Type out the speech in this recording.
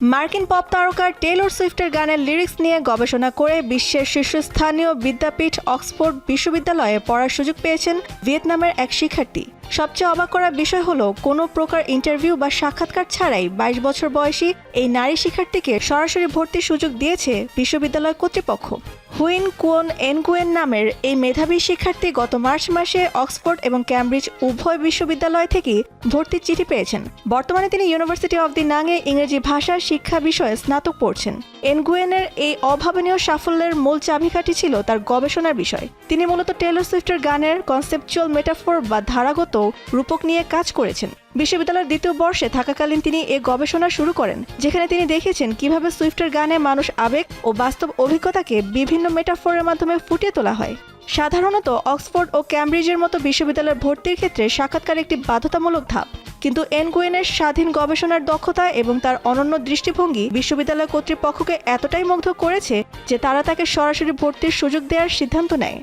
মার্কিন পপ তারকা টেলর সুইফটের গানের লিরিক্স নিয়ে গবেষণা করে বিশ্বের শীর্ষস্থানীয় বিদ্যাপীঠ অক্সফোর্ড বিশ্ববিদ্যালয়ে পড়ার সুযোগ পেয়েছেন ভিয়েতনামের এক শিক্ষার্থী। সবচেয়ে অবাক করার বিষয় হলো কোনো প্রকার ইন্টারভিউ বা সাক্ষাৎকার ছাড়াই ২২ বছর বয়সী এই নারী শিক্ষার্থীকে সরাসরি ভর্তির সুযোগ দিয়েছে বিশ্ববিদ্যালয় কর্তৃপক্ষ। হুইন কুয়ন এনগুয়েন নামের এই মেধাবী শিক্ষার্থী গত মার্চ মাসে অক্সফোর্ড এবং ক্যামব্রিজ উভয় বিশ্ববিদ্যালয় থেকেই ভর্তির চিঠি পেয়েছেন। বর্তমানে তিনি ইউনিভার্সিটি অব দি নাংয়ে ইংরেজি ভাষা শিক্ষা বিষয়ে স্নাতক পড়ছেন। এনগুয়েনের এই অভাবনীয় সাফল্যের মূল চাবিকাঠি ছিল তার গবেষণার বিষয়। তিনি মূলত টেলর সুইফটের গানের কনসেপচুয়াল মেটাফোর বা ধারাগত রূপক নিয়ে কাজ করেছেন। বিশ্ববিদ্যালয়ের দ্বিতীয় বর্ষে থাকাকালীন তিনি এ গবেষণা শুরু করেন, যেখানে তিনি দেখেছেন কিভাবে সুইফটের গানে মানুষ আবেগ ও বাস্তব অভিজ্ঞতাকে বিভিন্ন মেটাফোরের মাধ্যমে ফুটিয়ে তোলা হয়। সাধারণত অক্সফোর্ড ও ক্যামব্রিজের মতো বিশ্ববিদ্যালয়ের ভর্তির ক্ষেত্রে সাক্ষাৎকার একটি বাধ্যতামূলক ধাপ, কিন্তু এনগুয়েনের স্বাধীন গবেষণার দক্ষতা এবং তার অনন্য দৃষ্টিভঙ্গি বিশ্ববিদ্যালয় কর্তৃপক্ষকে এতটাই মুগ্ধ করেছে যে তারা তাকে সরাসরি ভর্তির সুযোগ দেওয়ার সিদ্ধান্ত নেয়।